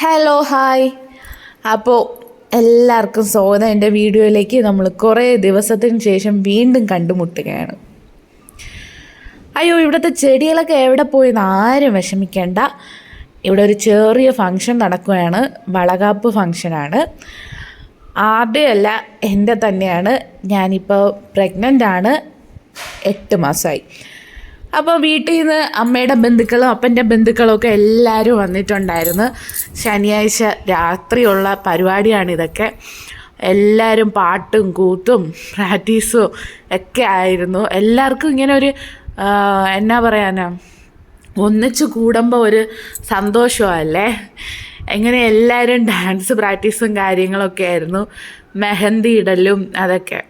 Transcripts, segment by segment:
Hello hi. അപ്പോൾ എല്ലാവർക്കും സ്വാഗതം. എൻ്റെ വീഡിയോയിലേക്ക് നമ്മൾ കുറേ ദിവസത്തിന് ശേഷം വീണ്ടും കണ്ടുമുട്ടുകയാണ്. അയ്യോ, ഇവിടുത്തെ ചെടികളൊക്കെ എവിടെ പോയെന്ന് ആരും വിഷമിക്കേണ്ട. ഇവിടെ ഒരു ചെറിയ ഫങ്ഷൻ നടക്കുകയാണ്. വളകാപ്പ് ഫങ്ഷനാണ്. ആരുടെയല്ല, എൻ്റെ തന്നെയാണ്. ഞാനിപ്പോൾ പ്രഗ്നൻ്റ് ആണ്. 8 മാസമായി. അപ്പോൾ വീട്ടിൽ നിന്ന് അമ്മയുടെ ബന്ധുക്കളും അപ്പൻ്റെ ബന്ധുക്കളും ഒക്കെ എല്ലാവരും വന്നിട്ടുണ്ടായിരുന്നു. ശനിയാഴ്ച രാത്രിയുള്ള പരിപാടിയാണിതൊക്കെ. എല്ലാവരും പാട്ടും കൂത്തും പ്രാക്ടീസും ഒക്കെ ആയിരുന്നു. എല്ലാവർക്കും ഇങ്ങനെ ഒരു എന്നാ പറയാനാ, ഒന്നിച്ച് കൂടുമ്പോൾ ഒരു സന്തോഷമല്ലേ. എങ്ങനെ എല്ലാവരും ഡാൻസ് പ്രാക്ടീസും കാര്യങ്ങളൊക്കെ ആയിരുന്നു. മെഹന്തി ഇടലും അതൊക്കെ.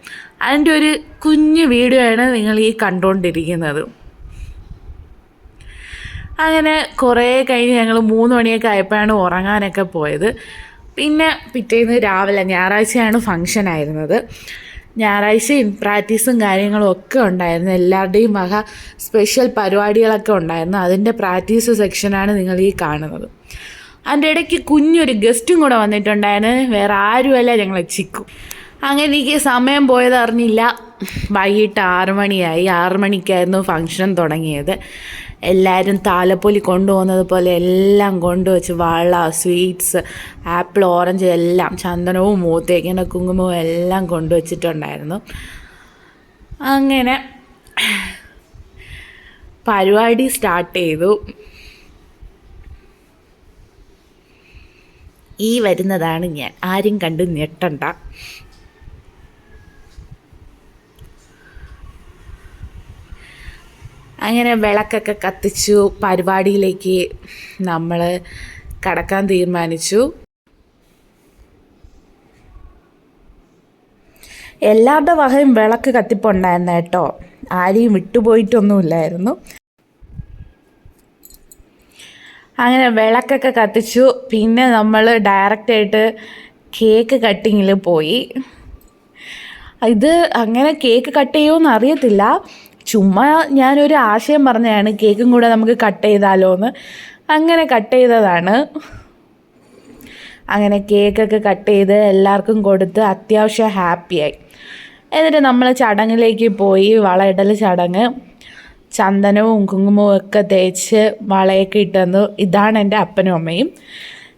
അതിൻ്റെ ഒരു കുഞ്ഞു വീഡിയോ ആണ് നിങ്ങൾ ഈ കണ്ടുകൊണ്ടിരിക്കുന്നത്. അങ്ങനെ കുറേ കഴിഞ്ഞ് ഞങ്ങൾ 3 മണിയൊക്കെ ആയപ്പോഴാണ് ഉറങ്ങാനൊക്കെ പോയത്. പിന്നെ പിറ്റേന്ന് രാവിലെ ഞായറാഴ്ചയാണ് ഫങ്ഷൻ ആയിരുന്നത്. ഞായറാഴ്ചയും പ്രാക്ടീസും കാര്യങ്ങളും ഒക്കെ ഉണ്ടായിരുന്നു. എല്ലാവരുടെയും വക സ്പെഷ്യൽ പരിപാടികളൊക്കെ ഉണ്ടായിരുന്നു. അതിൻ്റെ പ്രാക്ടീസ് സെക്ഷനാണ് നിങ്ങൾ ഈ കാണുന്നത്. അതിൻ്റെ ഇടയ്ക്ക് കുഞ്ഞൊരു ഗസ്റ്റും കൂടെ വന്നിട്ടുണ്ടായിരുന്നു. വേറെ ആരുമല്ല, ഞങ്ങളെ ചിക്കു. അങ്ങനെ എനിക്ക് സമയം പോയത് അറിഞ്ഞില്ല. വൈകിട്ട് 6 മണിയായി. 6 മണിക്കായിരുന്നു ഫങ്ഷൻ തുടങ്ങിയത്. എല്ലാവരും താലപ്പൊലി കൊണ്ടുപോകുന്നത് പോലെ എല്ലാം കൊണ്ടുവച്ച് വള, സ്വീറ്റ്സ്, ആപ്പിൾ, ഓറഞ്ച് എല്ലാം, ചന്ദനവും മൂത്തേക്കിൻ്റെ കുങ്കുമവും എല്ലാം കൊണ്ടുവച്ചിട്ടുണ്ടായിരുന്നു. അങ്ങനെ പരിപാടി സ്റ്റാർട്ട് ചെയ്തു. ഈ വരുന്നതാണ് ഞാൻ. ആരും കണ്ട് ഞെട്ടണ്ട. അങ്ങനെ വിളക്കൊക്കെ കത്തിച്ചു. പരിപാടിയിലേക്ക് നമ്മൾ കടക്കാൻ തീരുമാനിച്ചു. എല്ലാവരുടെ വകയും വിളക്ക് കത്തിപ്പുണ്ടായിരുന്നു കേട്ടോ. ആരെയും വിട്ടുപോയിട്ടൊന്നുമില്ലായിരുന്നു. അങ്ങനെ വിളക്കൊക്കെ കത്തിച്ചു. പിന്നെ നമ്മൾ ഡയറക്റ്റായിട്ട് കേക്ക് കട്ടിങ്ങിൽ പോയി. ഇത് അങ്ങനെ കേക്ക് കട്ട് ചെയ്യുമെന്ന് അറിയത്തില്ല. ചുമ്മാ ഞാനൊരു ആശയം പറഞ്ഞതാണ്, കേക്കും കൂടെ നമുക്ക് കട്ട് ചെയ്താലോ എന്ന്. അങ്ങനെ കട്ട് ചെയ്തതാണ്. അങ്ങനെ കേക്കൊക്കെ കട്ട് ചെയ്ത് എല്ലാവർക്കും കൊടുത്ത് അത്യാവശ്യം ഹാപ്പിയായി. എന്നിട്ട് നമ്മൾ ചടങ്ങിലേക്ക് പോയി. വളയിടൽ ചടങ്ങ്. ചന്ദനവും കുങ്കുമവും ഒക്കെ തേച്ച് വളയൊക്കെ ഇട്ടുതന്നു. ഇതാണ് എൻ്റെ അപ്പനും അമ്മയും.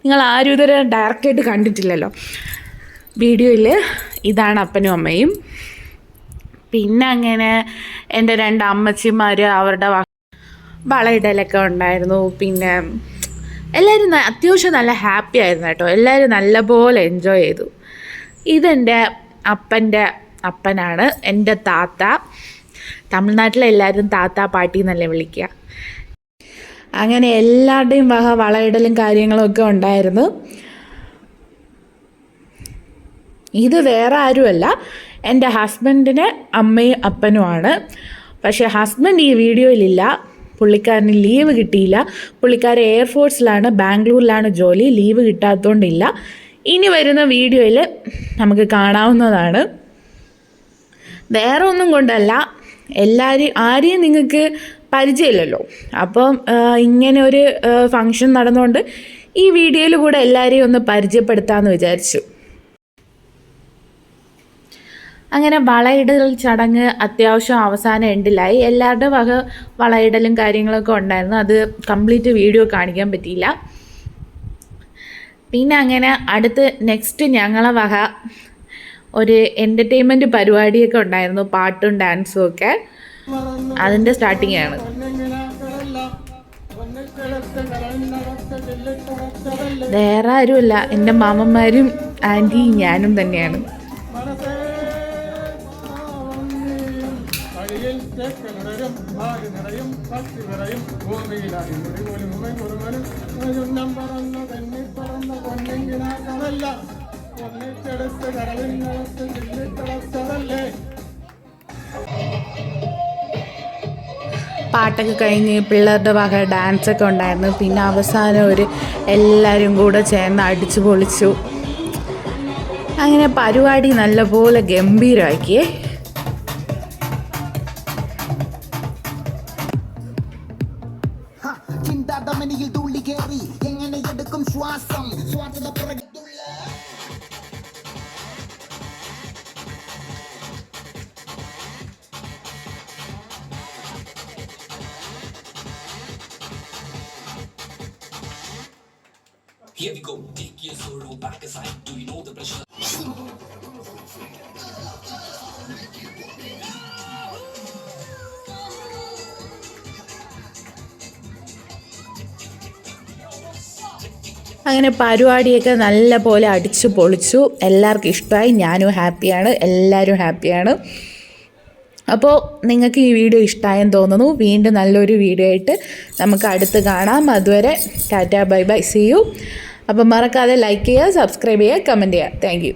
നിങ്ങൾ ആരും ഇതുവരെ ഡയറക്റ്റായിട്ട് കണ്ടിട്ടില്ലല്ലോ വീഡിയോയിൽ. ഇതാണ് അപ്പനും അമ്മയും. പിന്നെ അങ്ങനെ എൻ്റെ 2 അമ്മച്ചിമാർ അവരുടെ വളയിടലൊക്കെ ഉണ്ടായിരുന്നു. പിന്നെ എല്ലാവരും അത്യാവശ്യം നല്ല ഹാപ്പി ആയിരുന്നു കേട്ടോ. എല്ലാവരും നല്ലപോലെ എൻജോയ് ചെയ്തു. ഇതെൻ്റെ അപ്പൻ്റെ അപ്പനാണ്, എൻ്റെ താത്ത. തമിഴ്നാട്ടിലെ എല്ലാവരും താത്ത പാട്ടി എന്നല്ലേ വിളിക്കുക. അങ്ങനെ എല്ലാവരുടെയും വക വളയിടലും കാര്യങ്ങളും ഒക്കെ ഉണ്ടായിരുന്നു. ഇത് വേറെ ആരുമല്ല, എൻ്റെ ഹസ്ബൻഡിന് അമ്മയും അപ്പനുമാണ്. പക്ഷേ ഹസ്ബൻഡ് ഈ വീഡിയോയിലില്ല. പുള്ളിക്കാരന് ലീവ് കിട്ടിയില്ല. പുള്ളിക്കാരൻ എയർഫോഴ്സിലാണ്, ബാംഗ്ലൂരിലാണ് ജോലി. ലീവ് കിട്ടാത്തതുകൊണ്ടില്ല. ഇനി വരുന്ന വീഡിയോയിൽ നമുക്ക് കാണാവുന്നതാണ്. വേറെ ഒന്നും കൊണ്ടല്ല, ആരെയും നിങ്ങൾക്ക് പരിചയമില്ലല്ലോ. അപ്പം ഇങ്ങനെ ഒരു ഫങ്ഷൻ നടന്നുകൊണ്ട് ഈ വീഡിയോയിൽ കൂടെ എല്ലാവരെയും ഒന്ന് പരിചയപ്പെടുത്താമെന്ന് വിചാരിച്ചു. അങ്ങനെ വളയിടൽ ചടങ്ങ് അത്യാവശ്യം അവസാനം എൻഡിലായി. എല്ലാവരുടെ വക വളയിടലും കാര്യങ്ങളൊക്കെ ഉണ്ടായിരുന്നു. അത് കംപ്ലീറ്റ് വീഡിയോ കാണിക്കാൻ പറ്റിയില്ല. പിന്നെ അങ്ങനെ അടുത്ത് നെക്സ്റ്റ് ഞങ്ങളെ വക ഒരു എൻ്റർടൈൻമെൻറ്റ് പരിപാടിയൊക്കെ ഉണ്ടായിരുന്നു. പാട്ടും ഡാൻസും ഒക്കെ. അതിൻ്റെ സ്റ്റാർട്ടിങ് ആണ്. വേറെ ആരുമല്ല, എൻ്റെ മാമന്മാരും ആൻറ്റിയും ഞാനും തന്നെയാണ്. പാട്ടൊക്കെ കഴിഞ്ഞ് പിള്ളേരുടെ വക ഡാൻസൊക്കെ ഉണ്ടായിരുന്നു. പിന്നെ അവസാനം എല്ലാവരും കൂടെ ചേർന്ന് അടിച്ചു പൊളിച്ചു. അങ്ങനെ പരിപാടി നല്ലപോലെ ഗംഭീരമാക്കിയേ. ചിന്താതമനിയിൽ തുള്ളി കേറി എങ്ങനെ എടുക്കും ശ്വാസം സ്വാർത്ഥത പുറകെത്തുള്ള Here we go, take your sorrow back aside. Do you know the pressure? അങ്ങനെ പരിപാടിയൊക്കെ നല്ല പോലെ അടിച്ചു പൊളിച്ചു. എല്ലാവർക്കും ഇഷ്ടമായി, ഞാനും ഹാപ്പിയാണ്, എല്ലാവരും ഹാപ്പിയാണ്. അപ്പോൾ നിങ്ങൾക്ക് ഈ വീഡിയോ ഇഷ്ടമായെന്ന് തോന്നുന്നു. വീണ്ടും നല്ലൊരു വീഡിയോ ആയിട്ട് നമുക്ക് അടുത്ത് കാണാം. അതുവരെ tata bye bye, see you. അപ്പോൾ മറക്കാതെ ലൈക്ക് ചെയ്യുക, സബ്സ്ക്രൈബ് ചെയ്യുക, കമൻറ്റ് ചെയ്യുക. Thank U.